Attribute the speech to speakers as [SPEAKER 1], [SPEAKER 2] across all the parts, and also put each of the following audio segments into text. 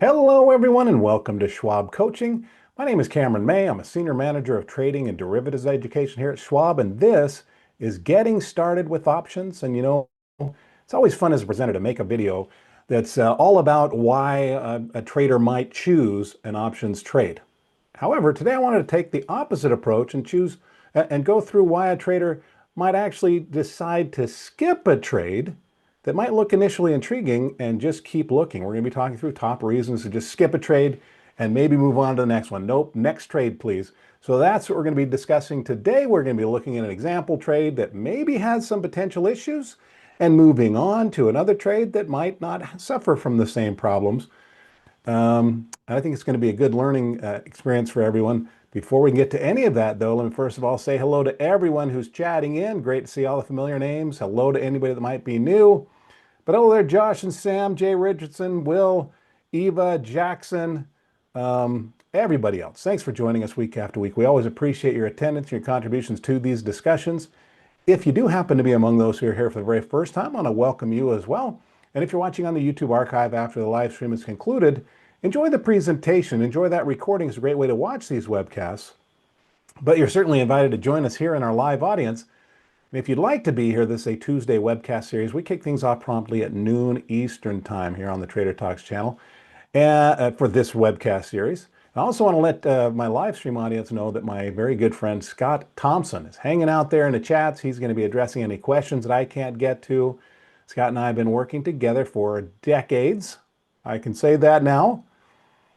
[SPEAKER 1] Hello, everyone, and welcome to Schwab Coaching. My name is Cameron May. I'm a Senior Manager of Trading and Derivatives Education here at Schwab, and this is Getting Started with Options. And it's always fun as a presenter to make a video that's all about why a trader might choose an options trade. However, today I wanted to take the opposite approach and choose and go through why a trader might actually decide to skip a trade that might look initially intriguing and just keep looking. We're going to be talking through top reasons to just skip a trade and maybe move on to the next one. Nope, next trade, please. So that's what we're going to be discussing today. We're going to be looking at an example trade that maybe has some potential issues and moving on to another trade that might not suffer from the same problems. I think it's going to be a good learning experience for everyone. Before we get to any of that, though, let me first of all say hello to everyone who's chatting in. Great to see all the familiar names. Hello to anybody that might be new. But hello there, Josh and Sam, Jay Richardson, Will, Eva, Jackson, everybody else. Thanks for joining us week after week. We always appreciate your attendance and your contributions to these discussions. If you do happen to be among those who are here for the very first time, I want to welcome you as well. And if you're watching on the YouTube archive after the live stream is concluded, enjoy the presentation, enjoy that recording. It's a great way to watch these webcasts. But you're certainly invited to join us here in our live audience. And if you'd like to be here, this is a Tuesday webcast series. We kick things off promptly at noon Eastern time here on the Trader Talks channel for this webcast series. I also want to let my live stream audience know that my very good friend Scott Thompson is hanging out there in the chats. He's going to be addressing any questions that I can't get to. Scott and I have been working together for decades. I can say that now.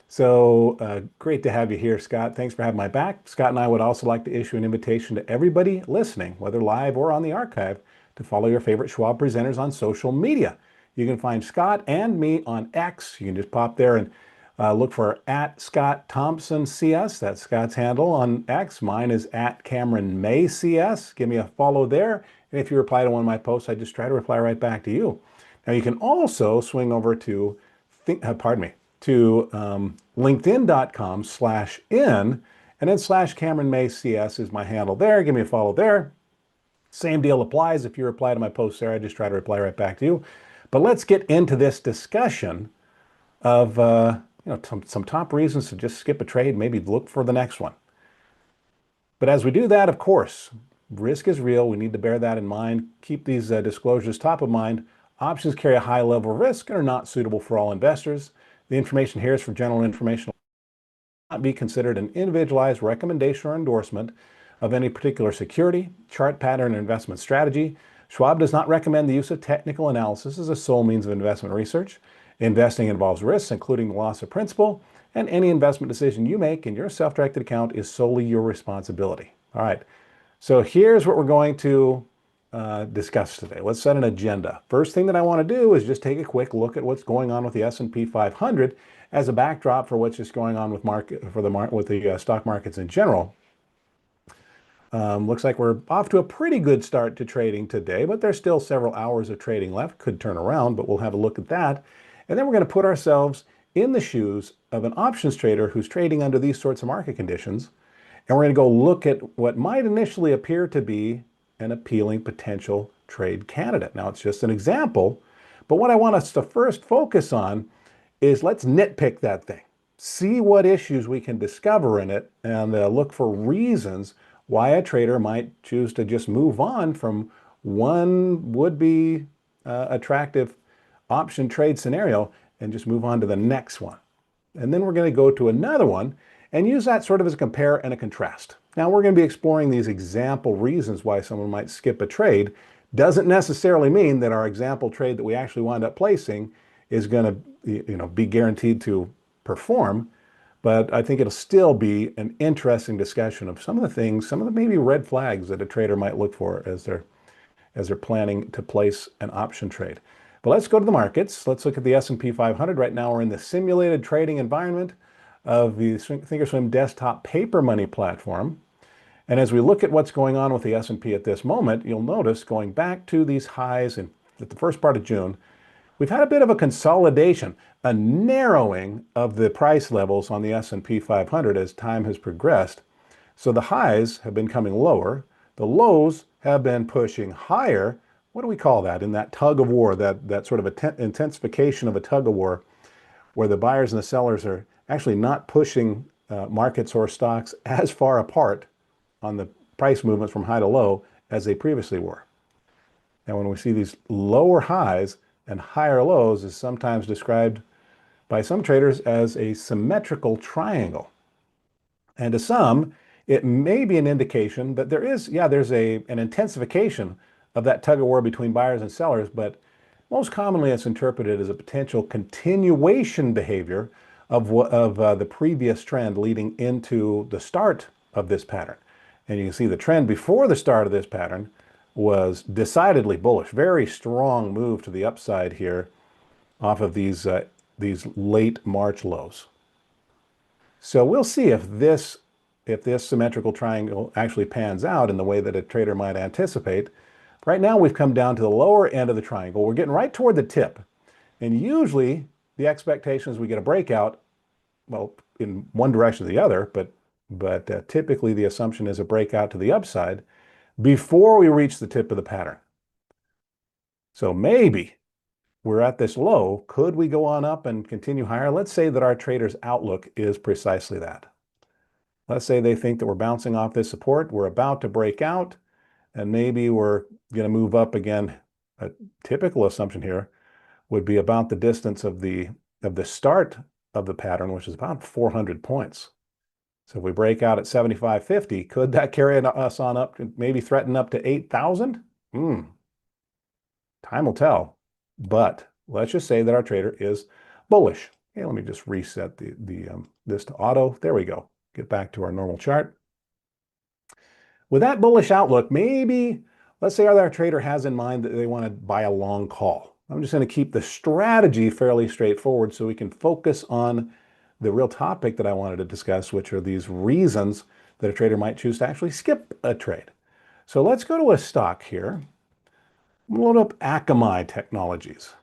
[SPEAKER 1] So great to have you here, Scott. Thanks for having my back. Scott and I would also like to issue an invitation to everybody listening, whether live or on the archive, to follow your favorite Schwab presenters on social media. You can find Scott and me on X. You can just pop there and look for @ScottThompsonCS. That's Scott's handle on X. Mine is @CameronMayCS. Give me a follow there. And if you reply to one of my posts, I just try to reply right back to you. Now you can also swing over to, LinkedIn.com/in, and then /CameronMayCS is my handle there. Give me a follow there. Same deal applies. If you reply to my post there, I just try to reply right back to you. But let's get into this discussion of some top reasons to just skip a trade, maybe look for the next one. But as we do that, of course, risk is real. We need to bear that in mind. Keep these disclosures top of mind. Options carry a high level of risk and are not suitable for all investors. The information here is for general information. Not be considered an individualized recommendation or endorsement of any particular security, chart pattern, or investment strategy. Schwab does not recommend the use of technical analysis as a sole means of investment research. Investing involves risks, including the loss of principal, and any investment decision you make in your self-directed account is solely your responsibility. All right, so here's what we're going to discuss today. Let's set an agenda. First thing that I want to do is just take a quick look at what's going on with the S&P 500 as a backdrop for what's just going on with the stock markets in general. Looks like we're off to a pretty good start to trading today, but there's still several hours of trading left. Could turn around, but we'll have a look at that. And then we're going to put ourselves in the shoes of an options trader who's trading under these sorts of market conditions. And we're going to go look at what might initially appear to be an appealing potential trade candidate. Now, it's just an example, but what I want us to first focus on is let's nitpick that thing. See what issues we can discover in it and look for reasons why a trader might choose to just move on from one would-be attractive option trade scenario and just move on to the next one. And then we're going to go to another one and use that sort of as a compare and a contrast. Now we're going to be exploring these example reasons why someone might skip a trade. Doesn't necessarily mean that our example trade that we actually wind up placing is going to be guaranteed to perform, but I think it'll still be an interesting discussion of some of the things, some of the maybe red flags that a trader might look for as they're planning to place an option trade. But let's go to the markets. Let's look at the S&P 500. Right now we're in the simulated trading environment of the Thinkorswim desktop paper money platform. And as we look at what's going on with the S&P at this moment, you'll notice going back to these highs at the first part of June, we've had a bit of a consolidation, a narrowing of the price levels on the S&P 500 as time has progressed. So the highs have been coming lower, the lows have been pushing higher. What do we call that? In that tug of war, that sort of intensification of a tug of war, where the buyers and the sellers are actually not pushing markets or stocks as far apart on the price movements from high to low as they previously were. And when we see these lower highs and higher lows is sometimes described by some traders as a symmetrical triangle. And to some, it may be an indication that there's an intensification of that tug of war between buyers and sellers, but most commonly it's interpreted as a potential continuation behavior of the previous trend leading into the start of this pattern. And you can see the trend before the start of this pattern was decidedly bullish, very strong move to the upside here off of these late March lows. So we'll see if this symmetrical triangle actually pans out in the way that a trader might anticipate. Right now we've come down to the lower end of the triangle. We're getting right toward the tip. And usually the expectation is we get a breakout, well, in one direction or the other, but typically the assumption is a breakout to the upside before we reach the tip of the pattern. So maybe we're at this low. Could we go on up and continue higher? Let's say that our trader's outlook is precisely that. Let's say they think that we're bouncing off this support, we're about to break out, and maybe we're going to move up again. A typical assumption here would be about the distance of the start of the pattern, which is about 400 points. So if we break out at 75.50, could that carry us on up to maybe threaten up to 8,000? Time will tell. But let's just say that our trader is bullish. Okay, let me just reset this to auto. There we go. Get back to our normal chart. With that bullish outlook, maybe let's say our trader has in mind that they want to buy a long call. I'm just going to keep the strategy fairly straightforward so we can focus on the real topic that I wanted to discuss, which are these reasons that a trader might choose to actually skip a trade. So let's go to a stock here. Load up Akamai Technologies.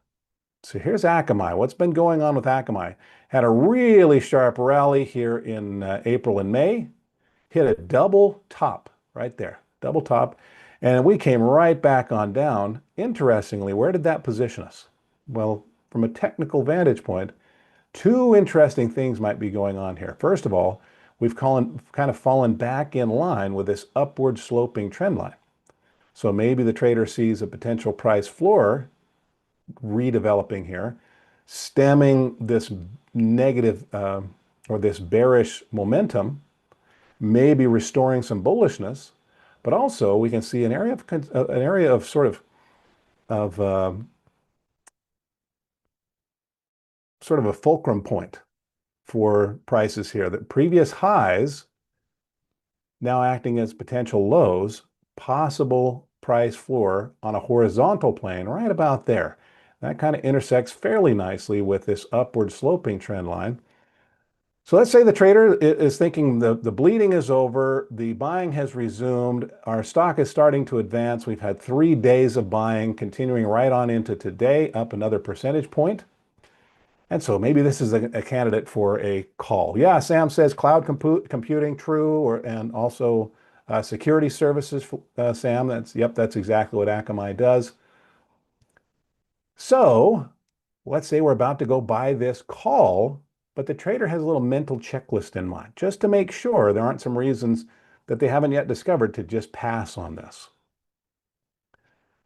[SPEAKER 1] So here's Akamai. What's been going on with Akamai? Had a really sharp rally here in April and May. Hit a double top right there, double top. And we came right back on down. Interestingly, where did that position us? Well, from a technical vantage point, two interesting things might be going on here. First of all, we've kind of fallen back in line with this upward sloping trend line. So maybe the trader sees a potential price floor redeveloping here, stemming this negative or this bearish momentum, maybe restoring some bullishness, but also we can see an area of sort of a fulcrum point for prices here. The previous highs now acting as potential lows, possible price floor on a horizontal plane right about there. That kind of intersects fairly nicely with this upward sloping trend line. So let's say the trader is thinking the bleeding is over, the buying has resumed, our stock is starting to advance. We've had 3 days of buying continuing right on into today, up another percentage point. And so maybe this is a candidate for a call. Yeah, Sam says cloud computing, true, and also security services, Sam. That's exactly what Akamai does. So let's say we're about to go buy this call, but the trader has a little mental checklist in mind, just to make sure there aren't some reasons that they haven't yet discovered to just pass on this.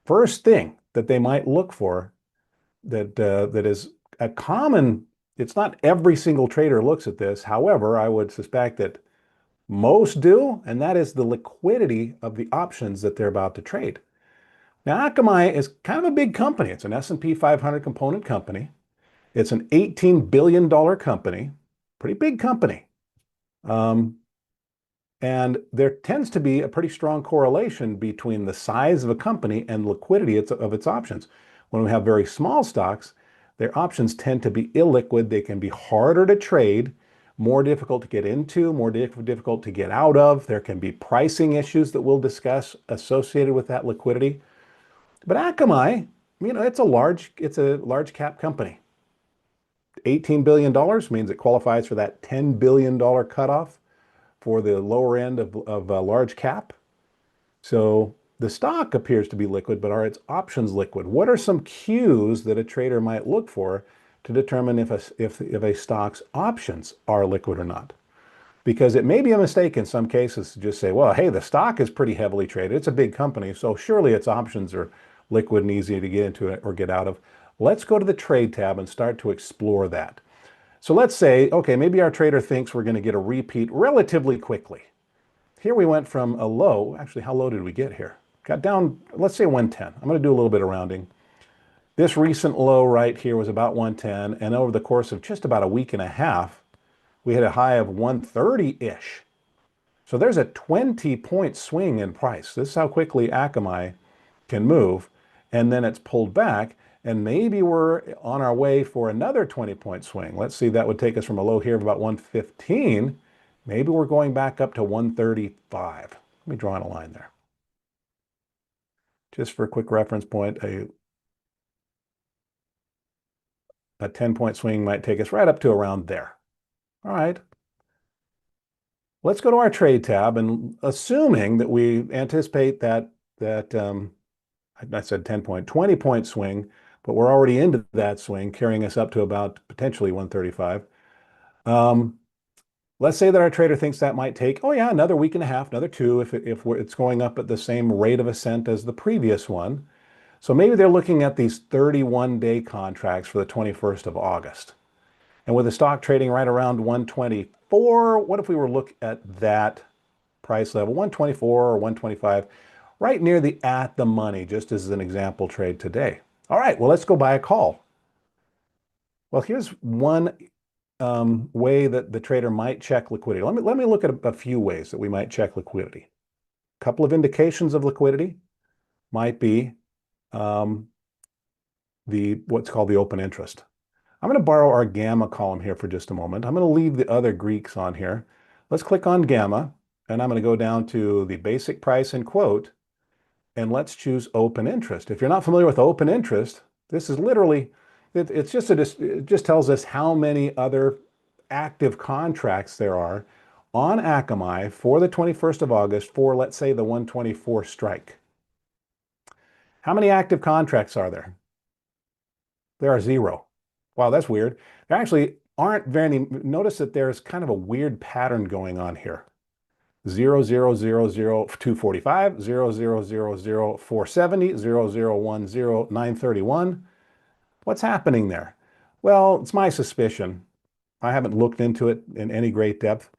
[SPEAKER 1] First thing that they might look for that is a common, it's not every single trader looks at this. However, I would suspect that most do, and that is the liquidity of the options that they're about to trade. Now, Akamai is kind of a big company. It's an S&P 500 component company. It's an $18 billion company, pretty big company. And there tends to be a pretty strong correlation between the size of a company and liquidity of its options. When we have very small stocks, their options tend to be illiquid. They can be harder to trade, more difficult to get into, more difficult to get out of. There can be pricing issues that we'll discuss associated with that liquidity. But Akamai, it's a large cap company. $18 billion means it qualifies for that $10 billion cutoff for the lower end of large cap. So the stock appears to be liquid, but are its options liquid? What are some cues that a trader might look for to determine if a stock's options are liquid or not. Because it may be a mistake in some cases to just say, well, hey, the stock is pretty heavily traded. It's a big company, so surely its options are liquid and easy to get into or get out of. Let's go to the trade tab and start to explore that. So let's say, okay, maybe our trader thinks we're going to get a repeat relatively quickly. Here we went from a low, actually, how low did we get here? Got down, let's say 110. I'm going to do a little bit of rounding. This recent low right here was about 110, and over the course of just about a week and a half, we had a high of 130-ish. So there's a 20-point swing in price. This is how quickly Akamai can move. And then it's pulled back, and maybe we're on our way for another 20-point swing. Let's see, that would take us from a low here of about 115. Maybe we're going back up to 135. Let me draw on a line there. Just for a quick reference point, a 10-point swing might take us right up to around there. All right. Let's go to our trade tab, and assuming that we anticipate that I said 10-point, 20-point swing, but we're already into that swing, carrying us up to about potentially 135. Let's say that our trader thinks that might take, oh yeah, another week and a half, another two, if it's going up at the same rate of ascent as the previous one. So maybe they're looking at these 31-day contracts for the 21st of August. And with the stock trading right around 124, what if we were look at that price level, 124 or 125, right near the at the money, just as an example trade today. All right, well, let's go buy a call. Well, here's one way that the trader might check liquidity. Let me look at a few ways that we might check liquidity. A couple of indications of liquidity might be what's called the open interest. I'm going to borrow our gamma column here for just a moment. I'm going to leave the other Greeks on here. Let's click on gamma, and I'm going to go down to the basic price and quote, and let's choose open interest. If you're not familiar with open interest, this is literally, it just tells us how many other active contracts there are on Akamai for the 21st of August for, let's say, the 124 strike. How many active contracts are there? There are 0. Wow, that's weird. There actually aren't very many. Notice that there's kind of a weird pattern going on here. 0, 0, 0, 0, 245, 0, 0, 0, 0, 470, 0, 0, 1, 0, 931. What's happening there? Well, it's my suspicion. I haven't looked into it in any great depth,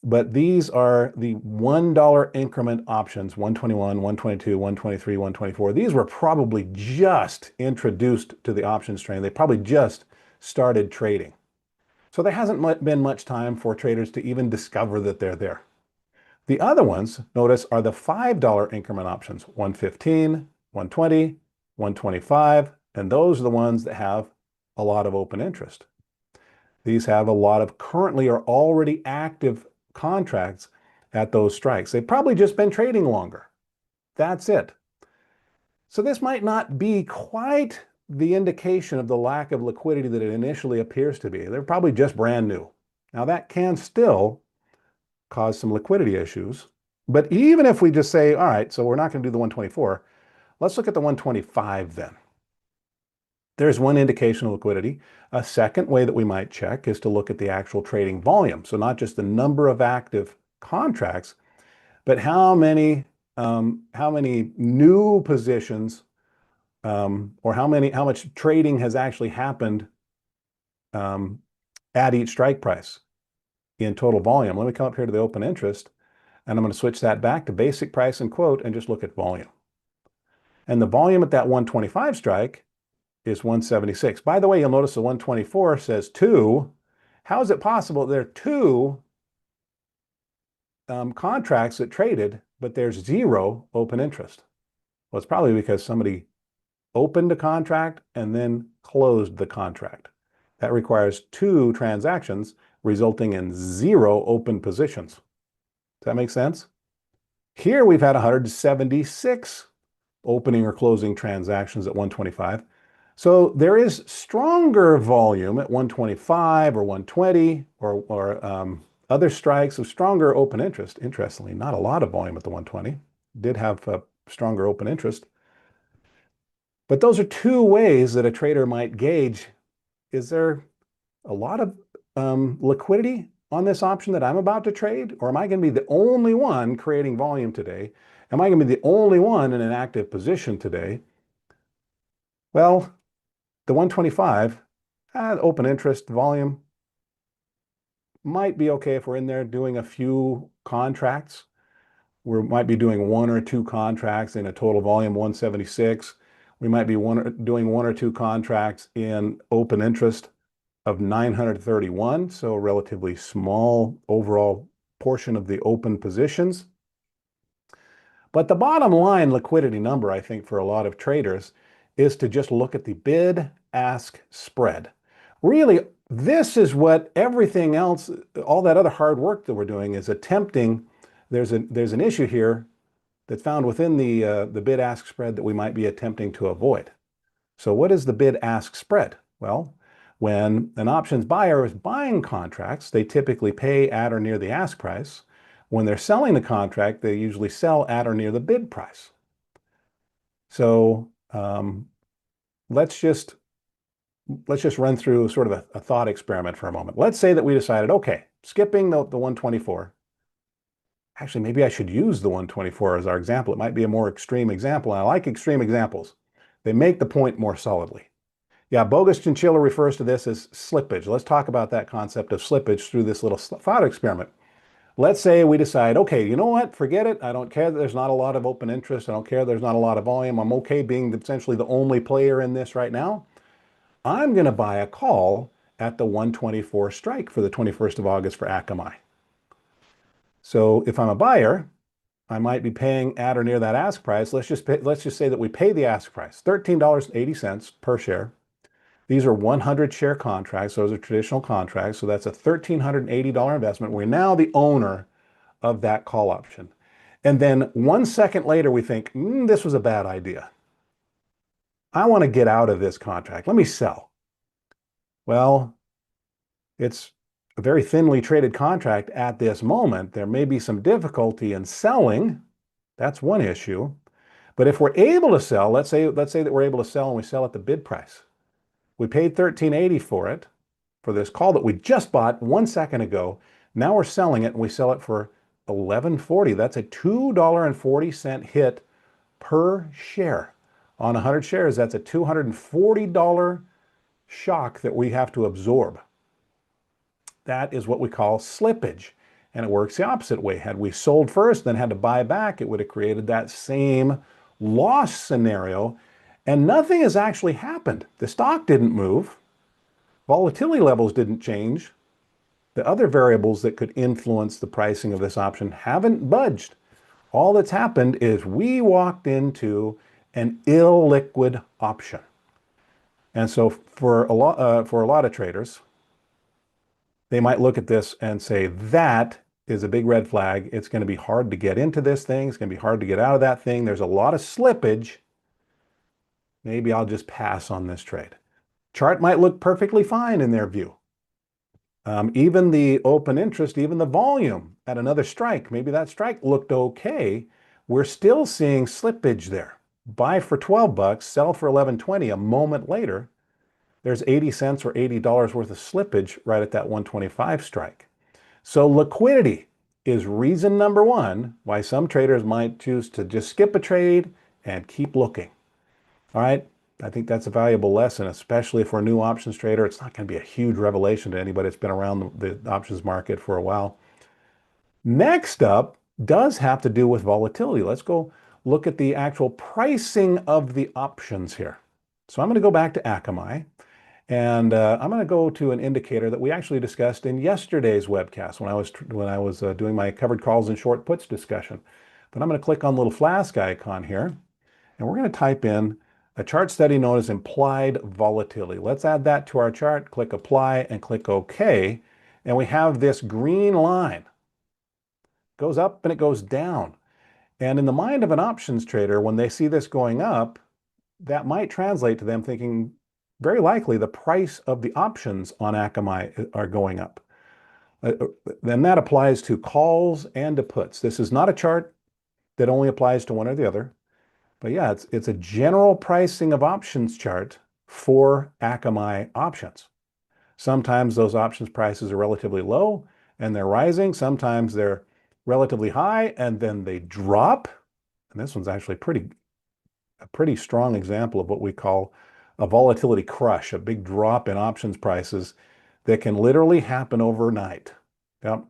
[SPEAKER 1] but these are the $1 increment options, 121, 122, 123, 124. These were probably just introduced to the options train. They probably just started trading. So there hasn't been much time for traders to even discover that they're there. The other ones, notice, are the $5 increment options, 115, 120, 125, and those are the ones that have a lot of open interest. These have a lot of currently or already active contracts at those strikes. They've probably just been trading longer. That's it. So this might not be quite the indication of the lack of liquidity that it initially appears to be. They're probably just brand new. Now that can still cause some liquidity issues. But even if we just say, all right, so we're not going to do the 124, let's look at the 125 then. There's one indication of liquidity. A second way that we might check is to look at the actual trading volume. So not just the number of active contracts, but how many new positions or how much trading has actually happened at each strike price in total volume. Let me come up here to the open interest, and I'm going to switch that back to basic price and quote and just look at volume. And the volume at that 125 strike is 176. By the way, you'll notice the 124 says 2. How is it possible there are 2 contracts that traded, but there's 0 open interest? Well, it's probably because somebody opened a contract and then closed the contract. That requires 2 transactions, resulting in 0 open positions. Does that make sense? Here we've had 176 opening or closing transactions at 125. So there is stronger volume at 125 or 120 or other strikes of stronger open interest. Interestingly, not a lot of volume at the 120. Did have a stronger open interest. But those are 2 ways that a trader might gauge is there a lot of liquidity on this option that I'm about to trade? Or am I going to be the only one creating volume today? Am I going to be the only one in an active position today? Well, the 125, open interest volume might be okay if we're in there doing a few contracts. We might be doing one or two contracts in a total volume 176. We might be doing one or two contracts in open interest of 931, so a relatively small overall portion of the open positions. But the bottom line liquidity number, I think, for a lot of traders is to just look at the bid-ask spread. Really, this is what everything else, all that other hard work that we're doing is attempting. There's an issue here that's found within the bid-ask spread that we might be attempting to avoid. So what is the bid-ask spread? Well, when an options buyer is buying contracts, they typically pay at or near the ask price. When they're selling the contract, they usually sell at or near the bid price. So let's just run through sort of a thought experiment for a moment. Let's say that we decided, okay, skipping the 124. Actually, maybe I should use the 124 as our example. It might be a more extreme example. And I like extreme examples. They make the point more solidly. Yeah, bogus chinchilla refers to this as slippage. Let's talk about that concept of slippage through this little thought experiment. Let's say we decide, okay, you know what? Forget it. I don't care that there's not a lot of open interest. I don't care there's not a lot of volume. I'm okay being essentially the only player in this right now. I'm going to buy a call at the 124 strike for the 21st of August for Akamai. So if I'm a buyer, I might be paying at or near that ask price. Let's just say that we pay the ask price, $13.80 per share. These are 100 share contracts. Those are traditional contracts. So that's a $1,380 investment. We're now the owner of that call option. And then 1 second later, we think, this was a bad idea. I want to get out of this contract. Let me sell. Well, it's a very thinly traded contract at this moment. There may be some difficulty in selling. That's one issue. But if we're able to sell, let's say that we're able to sell and we sell at the bid price. We paid $13.80 for it, for this call that we just bought 1 second ago. Now we're selling it and we sell it for $11.40. That's a $2.40 hit per share. On 100 shares, that's a $240 shock that we have to absorb. That is what we call slippage. And it works the opposite way. Had we sold first, then had to buy back, it would have created that same loss scenario. And nothing has actually happened. The stock didn't move. Volatility levels didn't change. The other variables that could influence the pricing of this option haven't budged. All that's happened is we walked into an illiquid option. And so for a lot of traders, they might look at this and say, that is a big red flag. It's going to be hard to get into this thing. It's going to be hard to get out of that thing. There's a lot of slippage. Maybe I'll just pass on this trade. Chart might look perfectly fine in their view. Even the open interest, even the volume at another strike, maybe that strike looked okay. We're still seeing slippage there. Buy for 12 bucks, sell for 11.20. A moment later, there's 80 cents or $80 worth of slippage right at that 125 strike. So liquidity is reason number one why some traders might choose to just skip a trade and keep looking. All right, I think that's a valuable lesson, especially if we're a new options trader. It's not going to be a huge revelation to anybody that's been around the options market for a while. Next up does have to do with volatility. Let's go look at the actual pricing of the options here. So I'm going to go back to Akamai, and I'm going to go to an indicator that we actually discussed in yesterday's webcast when I was doing my covered calls and short puts discussion. But I'm going to click on the little flask icon here, and we're going to type in a chart study known as implied volatility. Let's add that to our chart, click apply and click OK. And we have this green line. It goes up and it goes down. And in the mind of an options trader, when they see this going up, that might translate to them thinking very likely the price of the options on Akamai are going up. Then that applies to calls and to puts. This is not a chart that only applies to one or the other. But yeah, it's a general pricing of options chart for Akamai options. Sometimes those options prices are relatively low and they're rising. Sometimes they're relatively high and then they drop. And this one's actually a pretty strong example of what we call a volatility crush, a big drop in options prices that can literally happen overnight. Yep.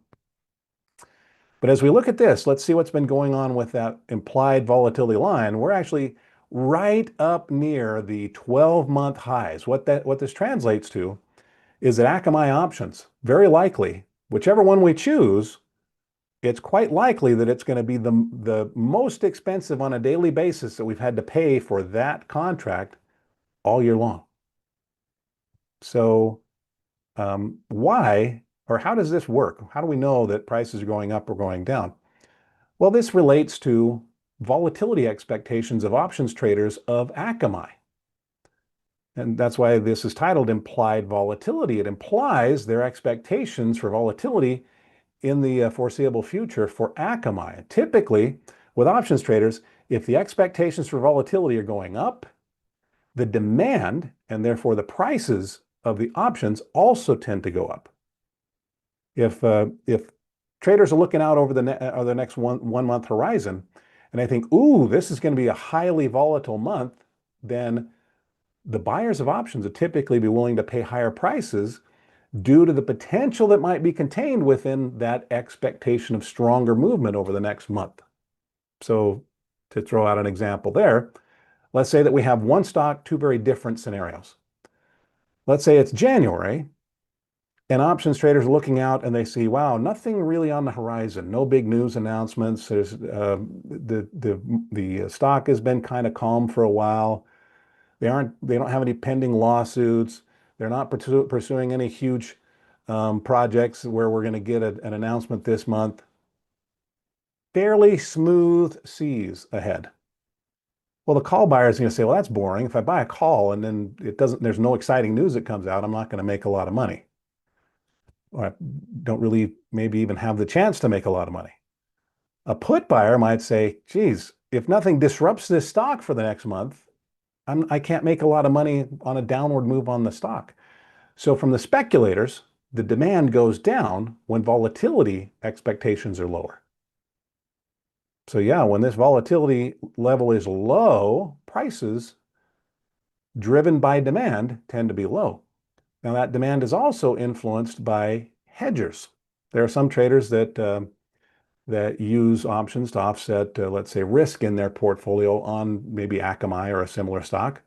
[SPEAKER 1] But as we look at this, let's see what's been going on with that implied volatility line. We're actually right up near the 12-month highs. What this translates to is that Akamai options, very likely, whichever one we choose, it's quite likely that it's going to be the most expensive on a daily basis that we've had to pay for that contract all year long. So why or how does this work? How do we know that prices are going up or going down? Well, this relates to volatility expectations of options traders of Akamai. And that's why this is titled Implied Volatility. It implies their expectations for volatility in the foreseeable future for Akamai. Typically, with options traders, if the expectations for volatility are going up, the demand and therefore the prices of the options also tend to go up. If traders are looking out over the next one month horizon, and I think, ooh, this is going to be a highly volatile month, then the buyers of options would typically be willing to pay higher prices due to the potential that might be contained within that expectation of stronger movement over the next month. So to throw out an example there, let's say that we have one stock, two very different scenarios. Let's say it's January, and options traders are looking out and they see, wow, nothing really on the horizon, no big news announcements. There's the stock has been kind of calm for a while. They don't have any pending lawsuits. They're not pursuing any huge projects where we're going to get an announcement this month. Fairly smooth seas ahead. Well, the call buyer is going to say, well, that's boring. If I buy a call and then there's no exciting news that comes out, I'm not going to make a lot of money. Or I don't really maybe even have the chance to make a lot of money. A put buyer might say, geez, if nothing disrupts this stock for the next month, I can't make a lot of money on a downward move on the stock. So from the speculators, the demand goes down when volatility expectations are lower. So yeah, when this volatility level is low, prices driven by demand tend to be low. Now that demand is also influenced by hedgers. There are some traders that use options to offset, let's say, risk in their portfolio on maybe Akamai or a similar stock.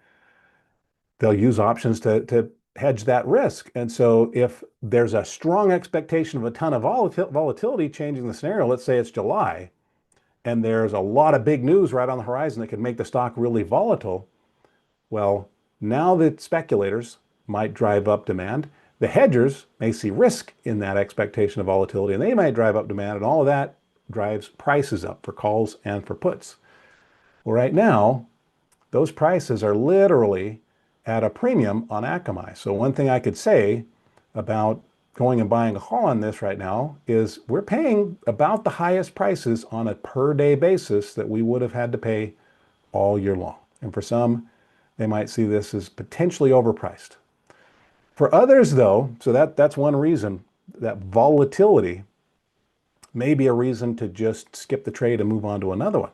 [SPEAKER 1] They'll use options to hedge that risk. And so if there's a strong expectation of a ton of volatility changing the scenario, let's say it's July, and there's a lot of big news right on the horizon that could make the stock really volatile, well, now the speculators might drive up demand. The hedgers may see risk in that expectation of volatility, and they might drive up demand, and all of that drives prices up for calls and for puts. Well, right now, those prices are literally at a premium on Akamai. So one thing I could say about going and buying a call on this right now is we're paying about the highest prices on a per day basis that we would have had to pay all year long. And for some, they might see this as potentially overpriced. For others, though, so that's one reason, that volatility may be a reason to just skip the trade and move on to another one.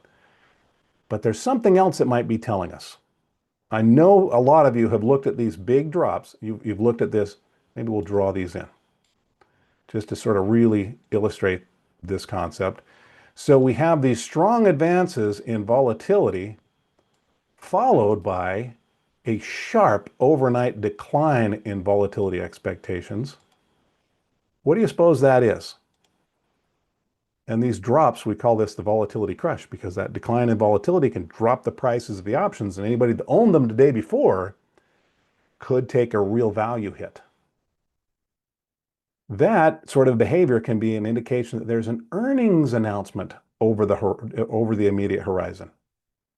[SPEAKER 1] But there's something else that might be telling us. I know a lot of you have looked at these big drops. You've looked at this. Maybe we'll draw these in just to sort of really illustrate this concept. So we have these strong advances in volatility followed by a sharp overnight decline in volatility expectations. What do you suppose that is? And these drops, we call this the volatility crush because that decline in volatility can drop the prices of the options, and anybody that owned them the day before could take a real value hit. That sort of behavior can be an indication that there's an earnings announcement over the immediate horizon.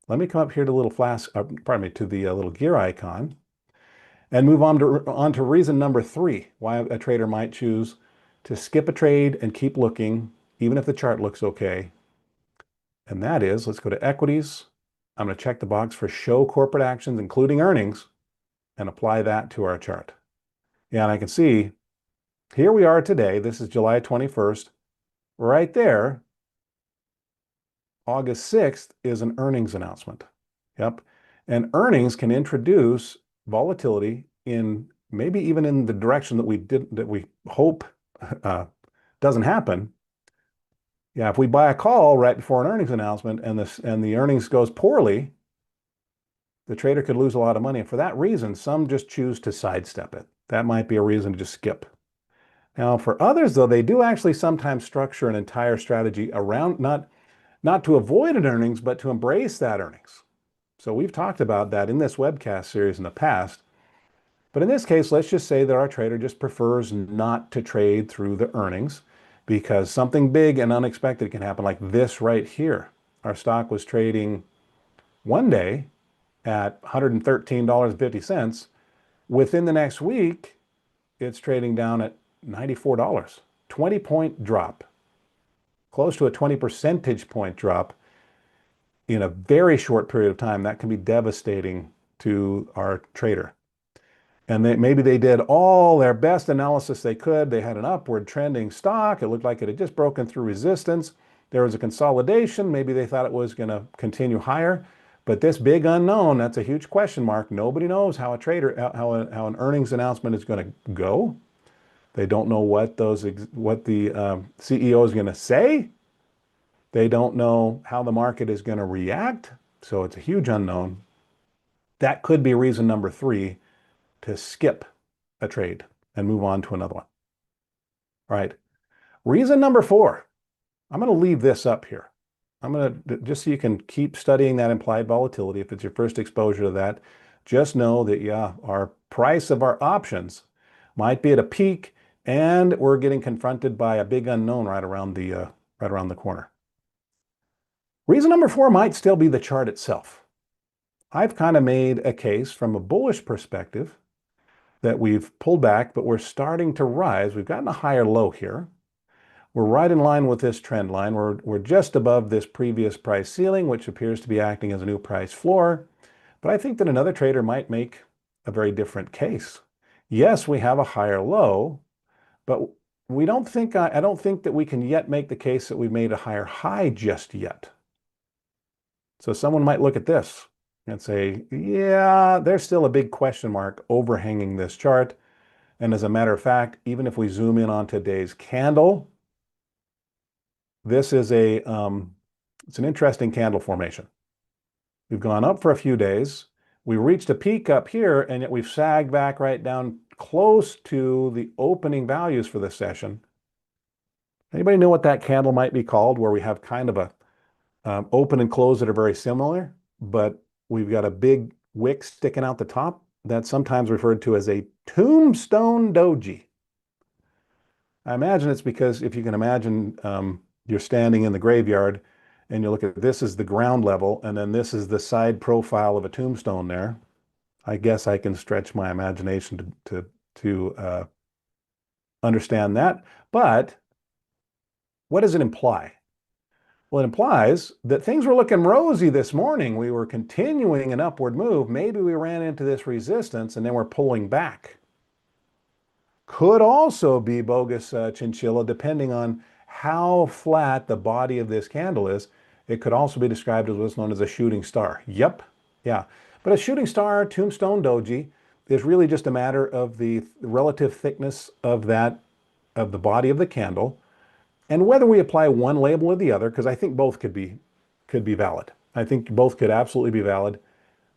[SPEAKER 1] Let me come up here to the little to the little gear icon and move on to reason number 3, why a trader might choose to skip a trade and keep looking, even if the chart looks okay. And that is, let's go to equities. I'm going to check the box for show corporate actions, including earnings, and apply that to our chart. Yeah, and I can see here we are today. This is July 21st. Right there, August 6th is an earnings announcement. Yep. And earnings can introduce volatility in maybe even in the direction that we hope doesn't happen. Yeah, if we buy a call right before an earnings announcement and the earnings goes poorly, the trader could lose a lot of money. And for that reason, some just choose to sidestep it. That might be a reason to just skip. Now, for others, though, they do actually sometimes structure an entire strategy around not to avoid an earnings, but to embrace that earnings. So we've talked about that in this webcast series in the past. But in this case, let's just say that our trader just prefers not to trade through the earnings because something big and unexpected can happen, like this right here. Our stock was trading one day at $113.50. Within the next week, it's trading down at $94. 20-point drop, close to a 20 percentage point drop in a very short period of time. That can be devastating to our trader. And maybe they did all their best analysis they could. They had an upward trending stock. It looked like it had just broken through resistance. There was a consolidation. Maybe they thought it was going to continue higher. But this big unknown, that's a huge question mark. Nobody knows how how an earnings announcement is going to go. They don't know what the CEO is going to say. They don't know how the market is going to react. So it's a huge unknown. That could be reason number 3 to skip a trade and move on to another one. All right. Reason number 4, I'm going to leave this up here. I'm going to, just so you can keep studying that implied volatility. If it's your first exposure to that, just know that, yeah, our price of our options might be at a peak and we're getting confronted by a big unknown right around the corner. Reason number 4 might still be the chart itself. I've kind of made a case from a bullish perspective that we've pulled back, but we're starting to rise. We've gotten a higher low here. We're right in line with this trend line. We're just above this previous price ceiling, which appears to be acting as a new price floor. But I think that another trader might make a very different case. Yes, we have a higher low, but I don't think that we can yet make the case that we've made a higher high just yet. So someone might look at this and say, yeah, there's still a big question mark overhanging this chart. And as a matter of fact, even if we zoom in on today's candle, this is it's an interesting candle formation. We've gone up for a few days. We reached a peak up here, and yet we've sagged back right down close to the opening values for this session. Anybody know what that candle might be called, where we have kind of a open and close that are very similar, but we've got a big wick sticking out the top? That's sometimes referred to as a tombstone doji. I imagine it's because if you can imagine you're standing in the graveyard and you look at this is the ground level and then this is the side profile of a tombstone there. I guess I can stretch my imagination to understand that. But what does it imply? Well, it implies that things were looking rosy this morning. We were continuing an upward move. Maybe we ran into this resistance and then we're pulling back. Could also be bogus chinchilla, depending on how flat the body of this candle is. It could also be described as what's known as a shooting star. Yep, yeah. But a shooting star, tombstone doji, is really just a matter of the relative thickness of the body of the candle, and whether we apply one label or the other, because I think both could be valid. I think both could absolutely be valid.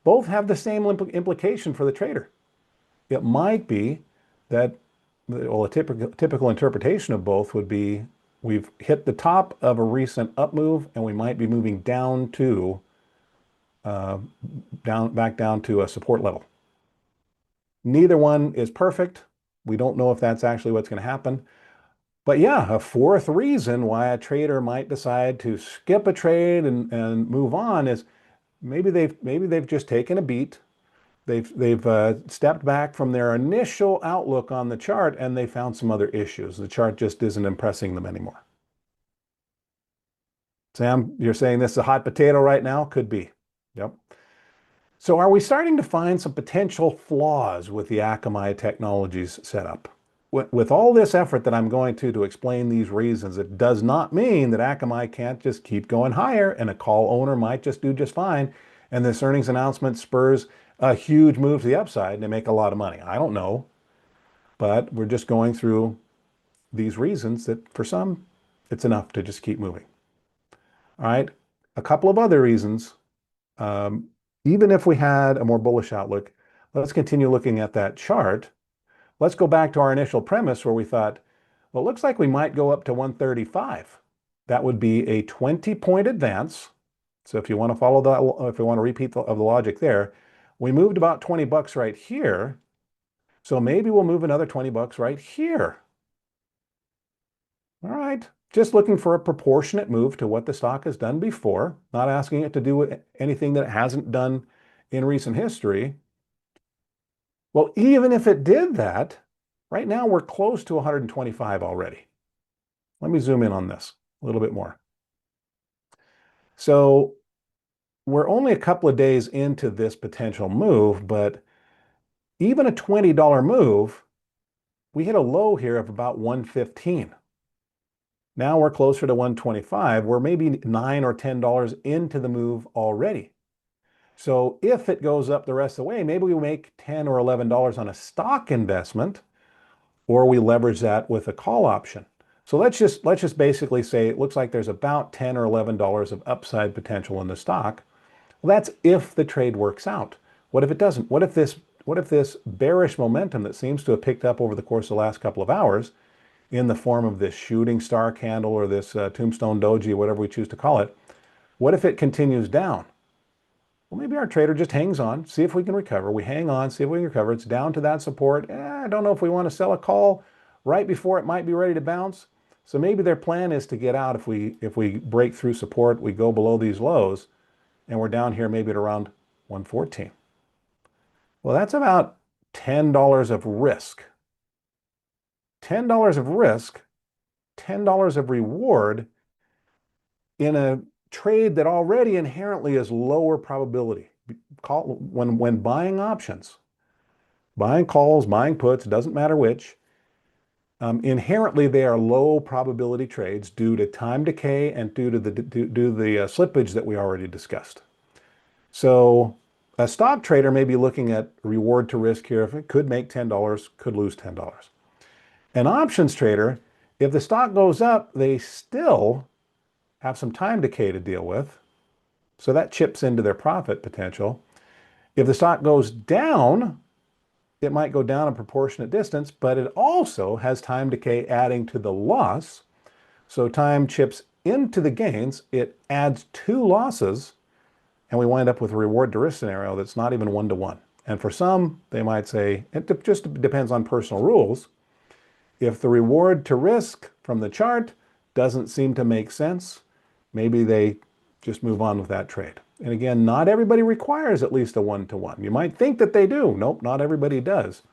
[SPEAKER 1] Both have the same implication for the trader. It might be that, well, a typical interpretation of both would be we've hit the top of a recent up move and we might be moving down to back down to a support level. Neither one is perfect. We don't know if that's actually what's going to happen. But yeah, a 4th reason why a trader might decide to skip a trade and move on is maybe they've just taken a beat. They've stepped back from their initial outlook on the chart and they found some other issues. The chart just isn't impressing them anymore. Sam, you're saying this is a hot potato right now? Could be. Yep. So are we starting to find some potential flaws with the Akamai Technologies setup? With all this effort that I'm going to explain these reasons, it does not mean that Akamai can't just keep going higher and a call owner might just do just fine. And this earnings announcement spurs a huge move to the upside and they make a lot of money. I don't know, but we're just going through these reasons that for some, it's enough to just keep moving. All right. A couple of other reasons. Um, Even if we had a more bullish outlook, let's continue looking at that chart. Let's go back to our initial premise where we thought, well, it looks like we might go up to 135. That would be a 20-point advance. So if you want to follow that, if you want to repeat the logic there, we moved about 20 bucks right here. So maybe we'll move another 20 bucks right here. All right. Just looking for a proportionate move to what the stock has done before, not asking it to do anything that it hasn't done in recent history. Well, even if it did that, right now we're close to 125 already. Let me zoom in on this a little bit more. So we're only a couple of days into this potential move, but even a $20 move, we hit a low here of about 115. Now we're closer to 125. We're maybe $9 or $10 into the move already. So if it goes up the rest of the way, maybe we make $10 or $11 on a stock investment, or we leverage that with a call option. So let's just basically say it looks like there's about $10 or $11 of upside potential in the stock. Well, that's if the trade works out. What if it doesn't? What if this bearish momentum that seems to have picked up over the course of the last couple of hours in the form of this shooting star candle or this tombstone doji, whatever we choose to call it, what if it continues down? Well, maybe our trader just hangs on, see if we can recover. We hang on, see if we can recover. It's down to that support. I don't know if we want to sell a call right before it might be ready to bounce. So maybe their plan is to get out if we break through support, we go below these lows, and we're down here maybe at around 114. Well, that's about $10 of risk. $10 of risk, $10 of reward in a trade that already inherently is lower probability. When buying options, buying calls, buying puts, doesn't matter which, inherently they are low probability trades due to time decay and due to the slippage that we already discussed. So a stock trader may be looking at reward to risk here. If it could make $10, could lose $10. An options trader, if the stock goes up, they still have some time decay to deal with. So that chips into their profit potential. If the stock goes down, it might go down a proportionate distance, but it also has time decay adding to the loss. So time chips into the gains. It adds two losses, and we wind up with a reward to risk scenario that's not even 1-to-1. And for some, they might say, it just depends on personal rules. If the reward to risk from the chart doesn't seem to make sense, maybe they just move on with that trade. And again, not everybody requires at least a 1-to-1. You might think that they do. Nope, not everybody does.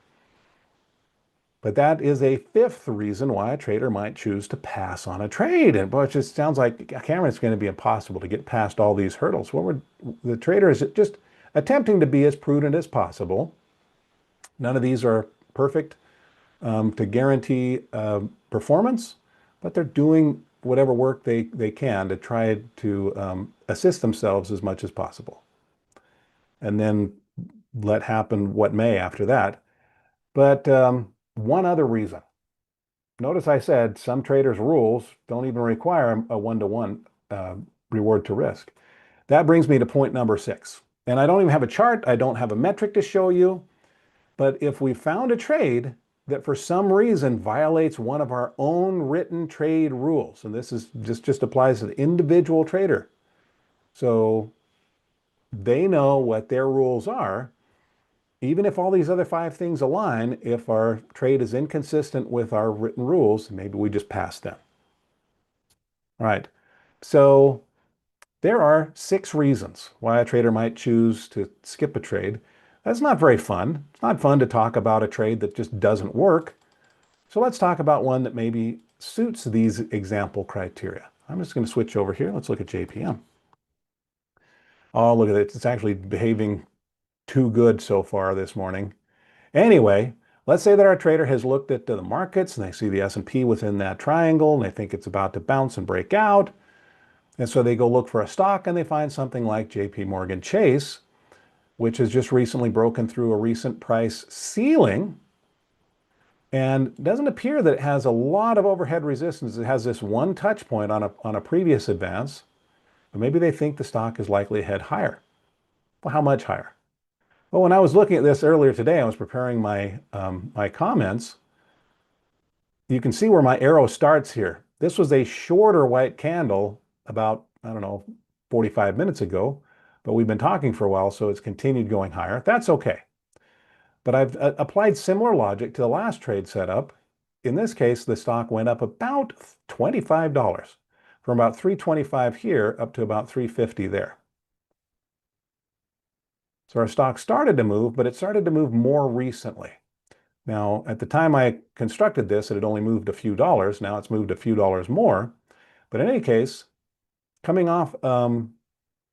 [SPEAKER 1] But that is a fifth reason why a trader might choose to pass on a trade. And boy, it just sounds like, Cameron, it's going to be impossible to get past all these hurdles. The trader is just attempting to be as prudent as possible. None of these are perfect to guarantee performance, but they're doing whatever work they can to try to assist themselves as much as possible. And then let happen what may after that. But one other reason. Notice I said some traders' rules don't even require a 1-to-1 reward to risk. That brings me to point number 6. And I don't even have a chart. I don't have a metric to show you. But if we found a trade that for some reason violates one of our own written trade rules, and this is just applies to the individual trader. So they know what their rules are. Even if all these other 5 things align, if our trade is inconsistent with our written rules, maybe we just pass them. All right. So there are 6 reasons why a trader might choose to skip a trade. That's not very fun. It's not fun to talk about a trade that just doesn't work. So let's talk about one that maybe suits these example criteria. I'm just going to switch over here. Let's look at JPM. Oh, look at it. It's actually behaving too good so far this morning. Anyway, let's say that our trader has looked at the markets and they see the S&P within that triangle and they think it's about to bounce and break out. And so they go look for a stock and they find something like JP Morgan Chase, which has just recently broken through a recent price ceiling. And it doesn't appear that it has a lot of overhead resistance. It has this one touch point on a previous advance, but maybe they think the stock is likely to head higher. Well, how much higher? Well, when I was looking at this earlier today, I was preparing my comments. You can see where my arrow starts here. This was a shorter white candle about, I don't know, 45 minutes ago, but we've been talking for a while, so it's continued going higher. That's okay. But I've applied similar logic to the last trade setup. In this case, the stock went up about $25 from about 325 here up to about 350 there. So our stock started to move, but it started to move more recently. Now, at the time I constructed this, it had only moved a few dollars. Now it's moved a few dollars more. But in any case, coming off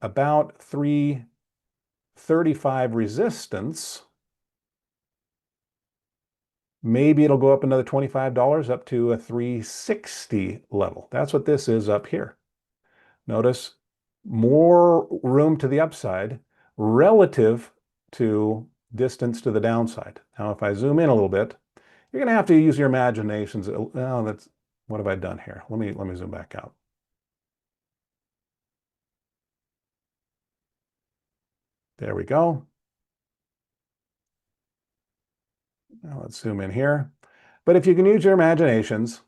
[SPEAKER 1] about 335 resistance, maybe it'll go up another $25 up to a 360 level. That's what this is up here. Notice more room to the upside relative to distance to the downside. Now, if I zoom in a little bit, you're going to have to use your imaginations. Oh, what have I done here? Let me zoom back out. There we go. Now let's zoom in here. But if you can use your imaginations,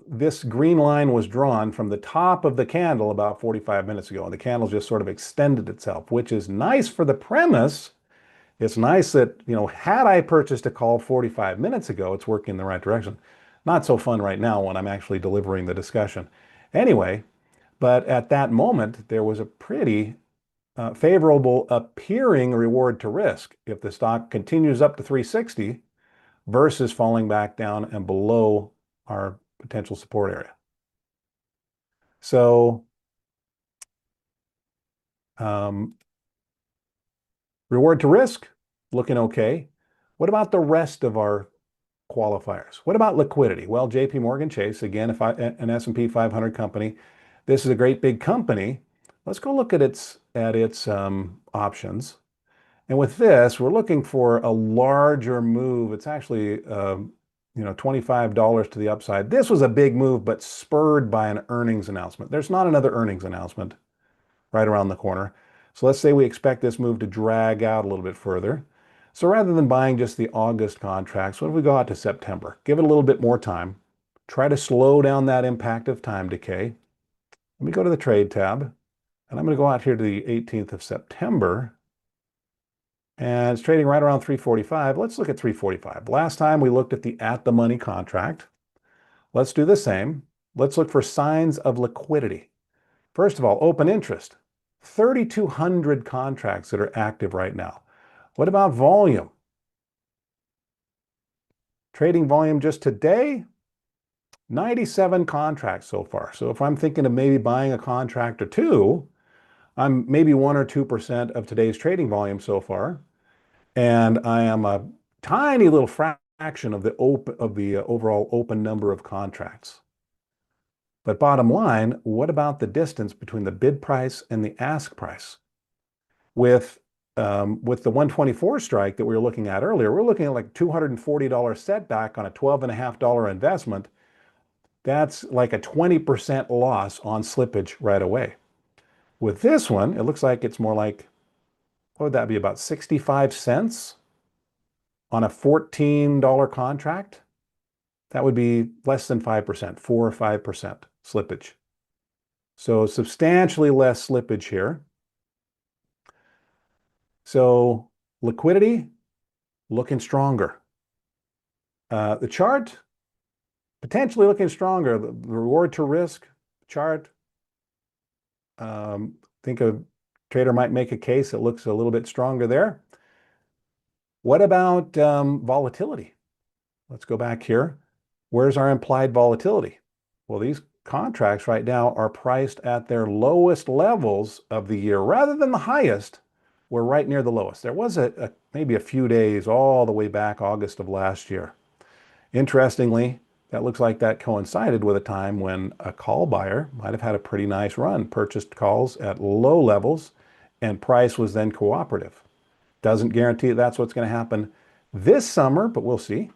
[SPEAKER 1] this green line was drawn from the top of the candle about 45 minutes ago, and the candle just sort of extended itself, which is nice for the premise. It's nice that, had I purchased a call 45 minutes ago, it's working in the right direction. Not so fun right now when I'm actually delivering the discussion. Anyway, but at that moment, there was a pretty favorable appearing reward to risk if the stock continues up to 360 versus falling back down and below our potential support area. So reward to risk, looking okay. What about the rest of our qualifiers? What about liquidity? Well, JP Morgan Chase, again, an S&P 500 company, this is a great big company. Let's go look at its options. And with this, we're looking for a larger move. It's actually $25 to the upside. This was a big move, but spurred by an earnings announcement. There's not another earnings announcement right around the corner. So let's say we expect this move to drag out a little bit further. So rather than buying just the August contracts, what if we go out to September? Give it a little bit more time. Try to slow down that impact of time decay. Let me go to the trade tab, and I'm going to go out here to the 18th of September. And it's trading right around 345. Let's look at 345. Last time we looked at the at-the-money contract. Let's do the same. Let's look for signs of liquidity. First of all, open interest. 3,200 contracts that are active right now. What about volume? Trading volume just today, 97 contracts so far. So if I'm thinking of maybe buying a contract or two, I'm maybe 1 or 2% of today's trading volume so far. And I am a tiny little fraction of the overall open number of contracts. But bottom line, what about the distance between the bid price and the ask price? With the 124 strike that we were looking at earlier, we're looking at like $240 setback on a $12.50 investment. That's like a 20% loss on slippage right away. With this one, it looks like it's more like, what would that be, about 65 cents on a $14 contract? That would be less than 5%, 4 or 5% slippage. So substantially less slippage here. So liquidity looking stronger. The chart potentially looking stronger. The reward to risk chart. Think a trader might make a case that looks a little bit stronger there. What about volatility? Let's go back here. Where's our implied volatility? Well, these contracts right now are priced at their lowest levels of the year rather than the highest. we're right near the lowest. There was maybe a few days all the way back August of last year. Interestingly, that looks like that coincided with a time when a call buyer might have had a pretty nice run, purchased calls at low levels, and price was then cooperative. Doesn't guarantee that's what's going to happen this summer, but we'll see.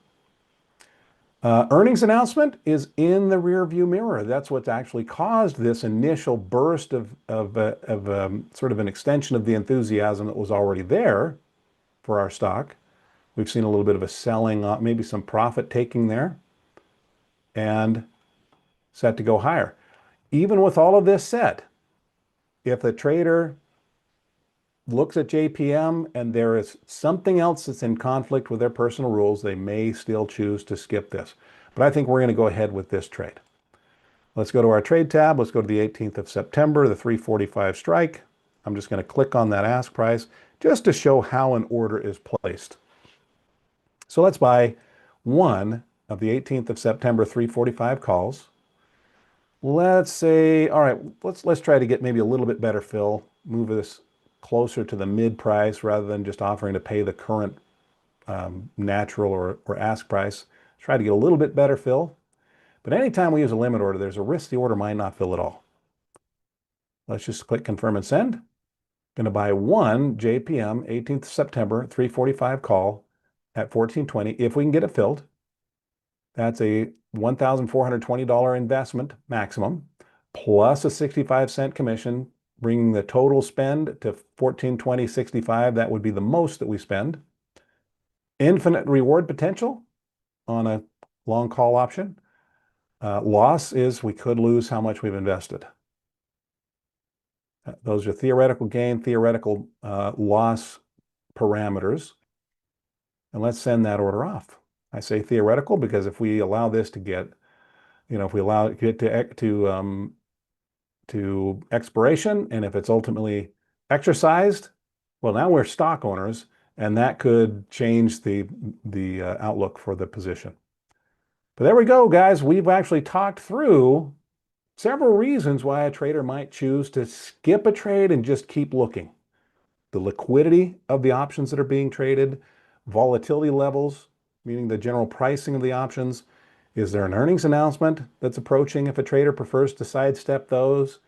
[SPEAKER 1] Earnings announcement is in the rear view mirror. That's what's actually caused this initial burst of sort of an extension of the enthusiasm that was already there for our stock. We've seen a little bit of a selling, maybe some profit taking there, and set to go higher. Even with all of this said, if the trader looks at JPM and there is something else that's in conflict with their personal rules, they may still choose to skip this. But I think we're going to go ahead with this trade. Let's go to our trade tab. Let's go to the 18th of September, the 345 strike. I'm just going to click on that ask price just to show how an order is placed. So let's buy one of the 18th of September 345 calls. Let's say, all right, let's try to get maybe a little bit better fill, move this closer to the mid price rather than just offering to pay the current natural or ask price. Try to get a little bit better fill. But anytime we use a limit order, there's a risk the order might not fill at all. Let's just click confirm and send. Going to buy one JPM 18th September 345 call at 14.20 if we can get it filled. That's a $1,420 investment maximum plus a 65-cent commission, bringing the total spend to $14.20.65. That would be the most that we spend. Infinite reward potential on a long call option. Loss is we could lose how much we've invested. Those are theoretical gain, theoretical loss parameters. And let's send that order off. I say theoretical because if we allow this to get, if we allow it to get to expiration, and if it's ultimately exercised, well, now we're stock owners, and that could change the outlook for the position. But there we go, guys. We've actually talked through several reasons why a trader might choose to skip a trade and just keep looking. The liquidity of the options that are being traded, volatility levels, meaning the general pricing of the options. Is there an earnings announcement that's approaching if a trader prefers to sidestep those?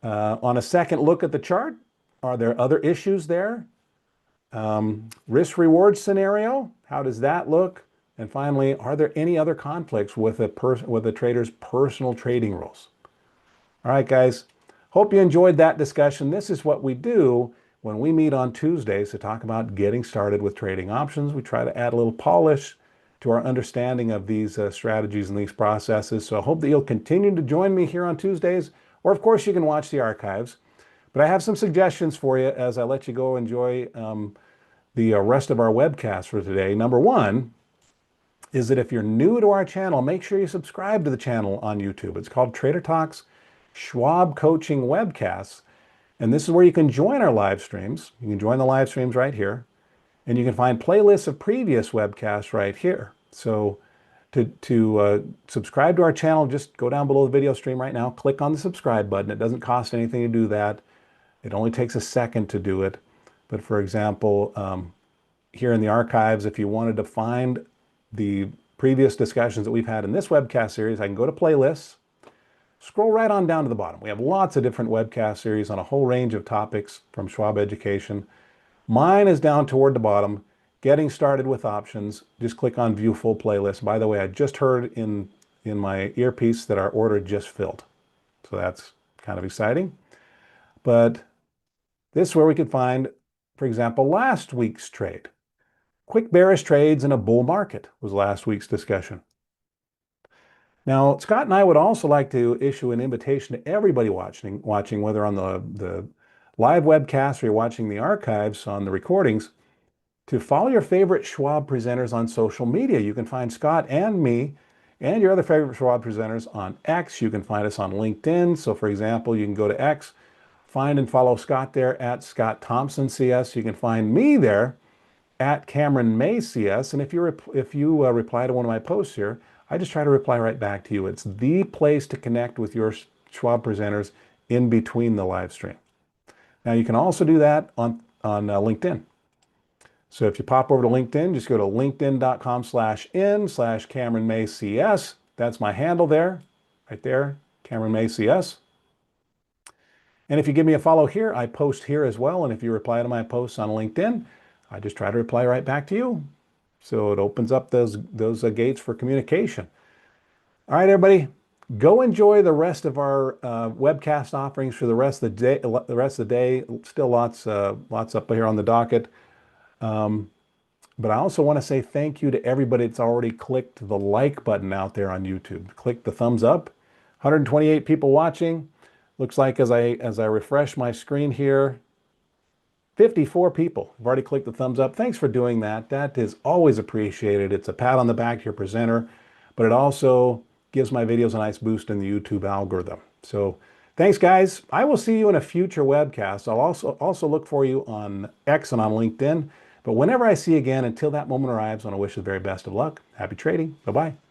[SPEAKER 1] On a second look at the chart, are there other issues there? Risk reward scenario, how does that look? And finally, are there any other conflicts with a trader's personal trading rules? All right, guys, hope you enjoyed that discussion. This is what we do when we meet on Tuesdays to talk about getting started with trading options. We try to add a little polish to our understanding of these strategies and these processes. So I hope that you'll continue to join me here on Tuesdays, or of course you can watch the archives. But I have some suggestions for you as I let you go enjoy the rest of our webcast for today. Number one is that if you're new to our channel, make sure you subscribe to the channel on YouTube. It's called Trader Talks Schwab Coaching Webcasts. And this is where you can join our live streams. You can join the live streams right here. And you can find playlists of previous webcasts right here. So to subscribe to our channel, just go down below the video stream right now, click on the subscribe button. It doesn't cost anything to do that. It only takes a second to do it. But for example, here in the archives, if you wanted to find the previous discussions that we've had in this webcast series, I can go to playlists, scroll right on down to the bottom. We have lots of different webcast series on a whole range of topics from Schwab Education. Mine is down toward the bottom, getting started with options. Just click on view full playlist. By the way, I just heard in my earpiece that our order just filled. So that's kind of exciting. But this is where we could find, for example, last week's trade. Quick bearish trades in a bull market was last week's discussion. Now, Scott and I would also like to issue an invitation to everybody watching whether on the live webcast or you're watching the archives on the recordings, to follow your favorite Schwab presenters on social media. You can find Scott and me and your other favorite Schwab presenters on X. You can find us on LinkedIn. So for example, you can go to X, find and follow Scott there at Scott Thompson CS. You can find me there at Cameron May CS. And if you reply to one of my posts here, I just try to reply right back to you. It's the place to connect with your Schwab presenters in between the live stream. Now you can also do that on LinkedIn. So if you pop over to LinkedIn, just go to linkedin.com/in/Cameron May CS. That's my handle there, right there, Cameron May CS. And if you give me a follow here, I post here as well. And if you reply to my posts on LinkedIn, I just try to reply right back to you. So it opens up those gates for communication. All right, everybody, go enjoy the rest of our webcast offerings for the rest of the day. The rest of the day, still lots up here on the docket. But I also want to say thank you to everybody that's already clicked the like button out there on YouTube. Click the thumbs up. 128 people watching. Looks like as I refresh my screen here, 54 people have already clicked the thumbs up. Thanks for doing that. That is always appreciated. It's a pat on the back to your presenter, but it also gives my videos a nice boost in the YouTube algorithm. So thanks, guys. I will see you in a future webcast. I'll also look for you on X and on LinkedIn. But whenever I see you again, until that moment arrives, I want to wish you the very best of luck. Happy trading. Bye-bye.